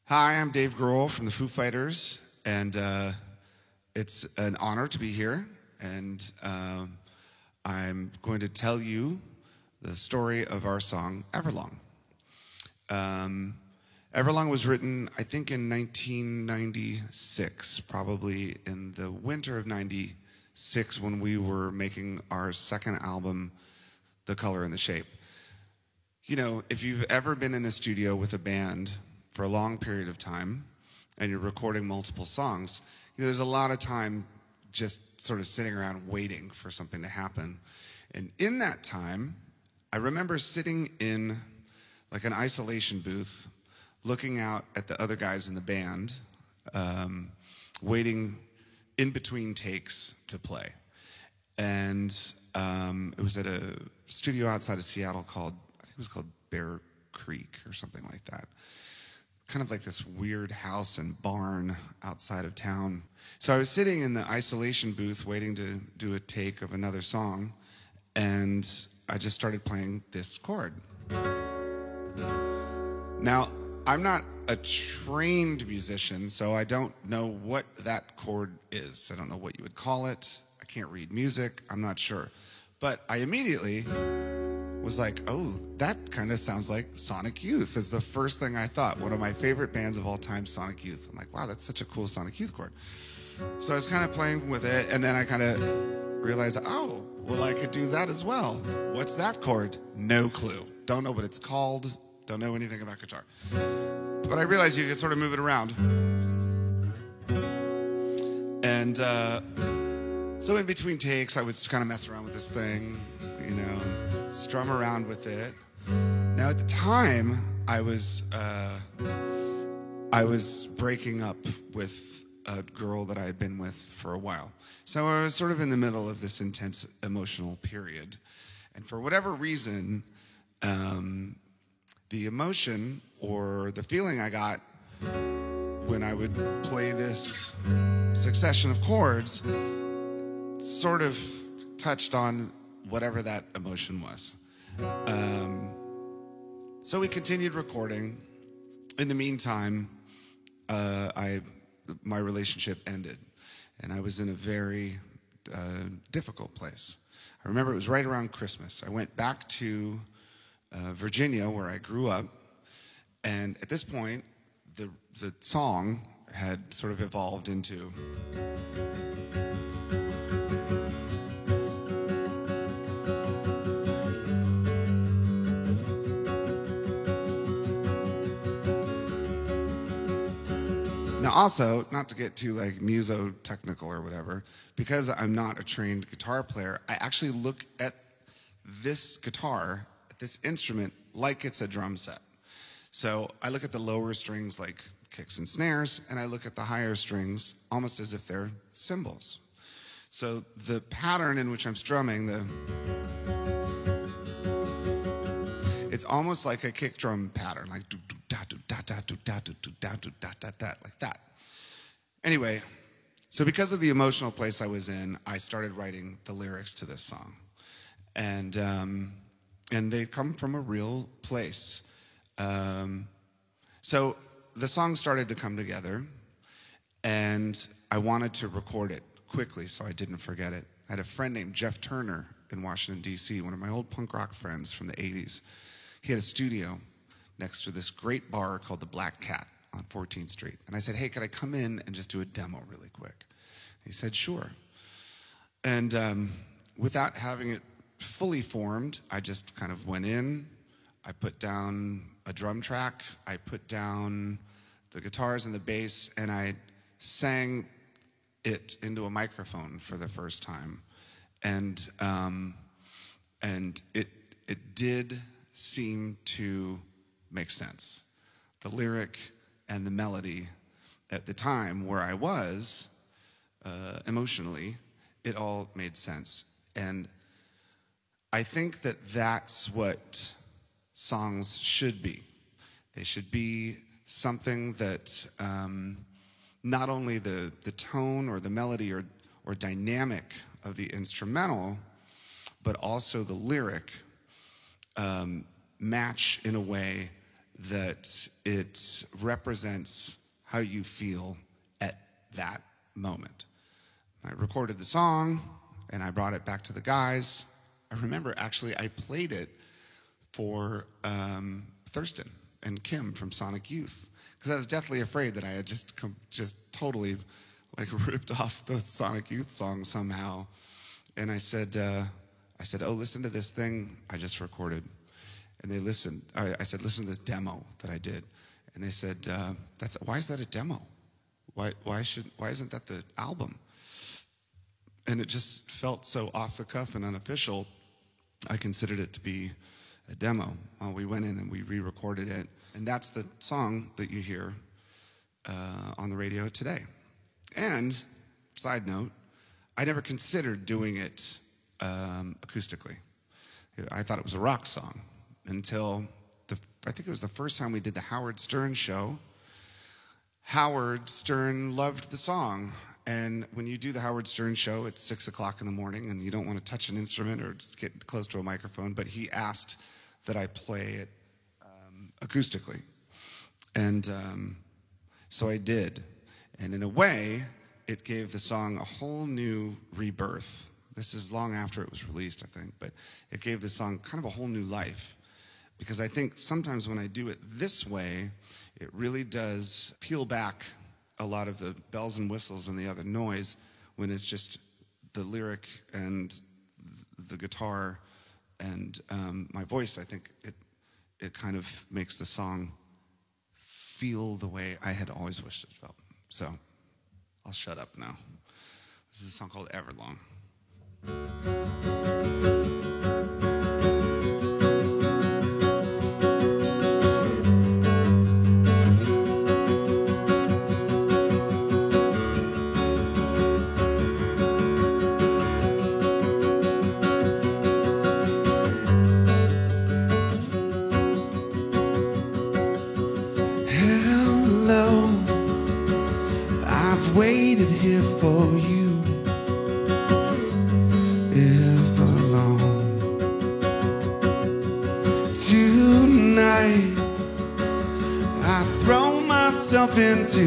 Hi, I'm Dave Grohl from the Foo Fighters, and it's an honor to be here. And I'm going to tell you the story of our song, Everlong. Everlong was written, I think, in 1996, probably in the winter of 96, when we were making our second album, The Color and the Shape. You know, if you've ever been in a studio with a band for a long period of time and you're recording multiple songs, you know, there's a lot of time just sort of sitting around waiting for something to happen. And in that time, I remember sitting in like an isolation booth, looking out at the other guys in the band, waiting in between takes to play. And it was at a studio outside of Seattle called, I think it was called Bear Creek or something like that. Kind of like this weird house and barn outside of town. So I was sitting in the isolation booth waiting to do a take of another song, and I just started playing this chord. Now, I'm not a trained musician, so I don't know what that chord is. I don't know what you would call it. I can't read music. I'm not sure. But I immediately was like, oh, that kind of sounds like Sonic Youth is the first thing I thought. One of my favorite bands of all time, Sonic Youth. I'm like, wow, that's such a cool Sonic Youth chord. So I was kind of playing with it, and then I kind of realized, oh, well, I could do that as well. What's that chord? No clue. Don't know what it's called. Don't know anything about guitar. But I realized you could sort of move it around. And so in between takes, I would kind of mess around with this thing, you know, strum around with it. Now at the time, I was breaking up with a girl that I had been with for a while. So I was sort of in the middle of this intense emotional period. And for whatever reason, the emotion or the feeling I got when I would play this succession of chords sort of touched on whatever that emotion was. So we continued recording. In the meantime, my relationship ended, and I was in a very difficult place. I remember it was right around Christmas. I went back to Virginia, where I grew up, and at this point, the song had sort of evolved into Now also, not to get too like muso-technical or whatever, because I'm not a trained guitar player, I actually look at this guitar, at this instrument, like it's a drum set. So I look at the lower strings like kicks and snares, and I look at the higher strings almost as if they're cymbals. So the pattern in which I'm strumming, it's almost like a kick drum pattern, like do do da do da da do da do do da do da da da, like that. Anyway, so because of the emotional place I was in, I started writing the lyrics to this song, and they come from a real place. So the song started to come together, and I wanted to record it quickly so I didn't forget it. I had a friend named Jeff Turner in Washington, D.C., one of my old punk rock friends from the 80s. He had a studio next to this great bar called the Black Cat on 14th Street. And I said, hey, could I come in and just do a demo really quick? He said, sure. And without having it fully formed, I just kind of went in. I put down a drum track. I put down the guitars and the bass, and I sang it into a microphone for the first time. And it did seem to make sense. The lyric and the melody at the time where I was emotionally, it all made sense. And I think that that's what songs should be. They should be something that not only the tone or the melody or dynamic of the instrumental, but also the lyric match in a way that it represents how you feel at that moment. I recorded the song and I brought it back to the guys. I remember actually I played it for Thurston and Kim from Sonic Youth, because I was deathly afraid that I had just totally like ripped off the Sonic Youth song somehow. And I said, oh, listen to this thing I just recorded. And they listened. I said, listen to this demo that I did. And they said, why is that a demo? Why isn't that the album? And it just felt so off the cuff and unofficial. I considered it to be a demo. Well, we went in and we re-recorded it. And that's the song that you hear on the radio today. And, side note, I never considered doing it acoustically. I thought it was a rock song until I think it was the first time we did the Howard Stern show. Howard Stern loved the song. And when you do the Howard Stern show, it's 6 o'clock in the morning and you don't want to touch an instrument or just get close to a microphone, but he asked that I play it acoustically. And so I did. And in a way, it gave the song a whole new rebirth. This is long after it was released, I think, but it gave the song kind of a whole new life. Because I think sometimes when I do it this way, it really does peel back a lot of the bells and whistles and the other noise when it's just the lyric and the guitar and my voice. I think it kind of makes the song feel the way I had always wished it felt. So I'll shut up now. This is a song called Everlong. Waited here for you, Everlong. Tonight I throw myself into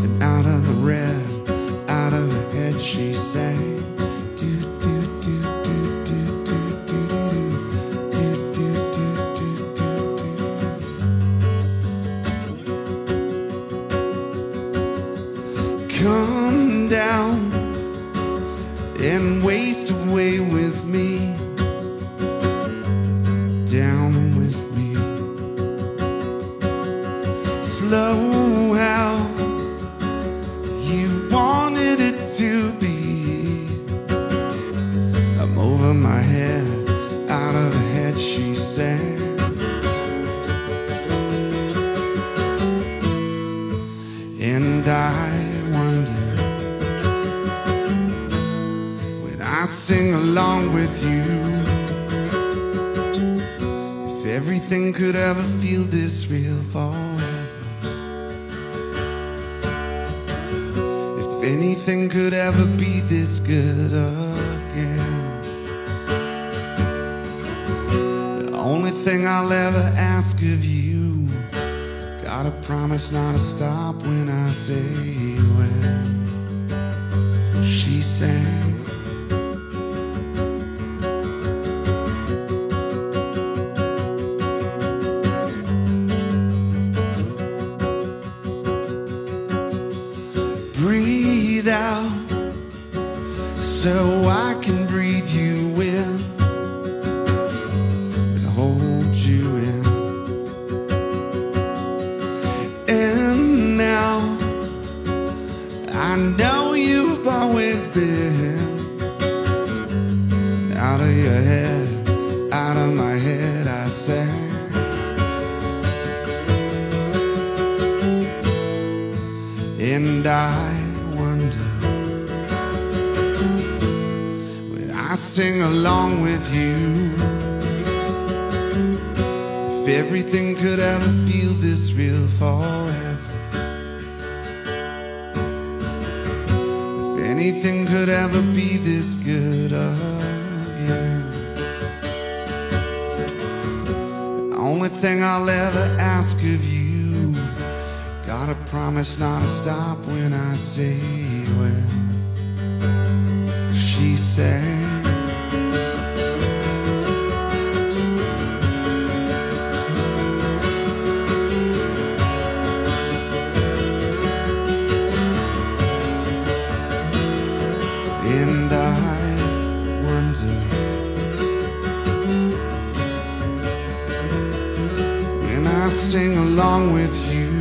and out of the red, out of her head she sang. Do do do do do do do do do do do do. Come down and waste away with me, down with me. Slow how you wanted it to be. I'm over my head, out of her head she sang. And I wonder, when I sing along with you, if everything could ever feel this real forever, if anything could ever be this good again. The only thing I'll ever ask of you, gotta promise not to stop when I say when she sang. Breathe out so I can breathe you in and hold you in. And now I know you've always been out of your head, out of my head I sang. And I wonder, when I sing along with you, if everything could ever feel this real forever, if anything could ever be this good again. The thing I'll ever ask of you. Gotta promise not to stop when I say, well, she said. And I wonder, when I sing along with you,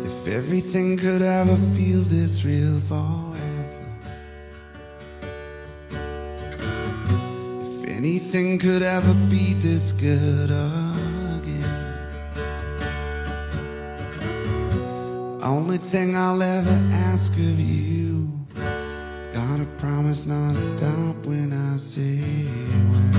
if everything could ever feel this real forever, if anything could ever be this good again, the only thing I'll ever ask of you, gotta promise not to stop when I say when.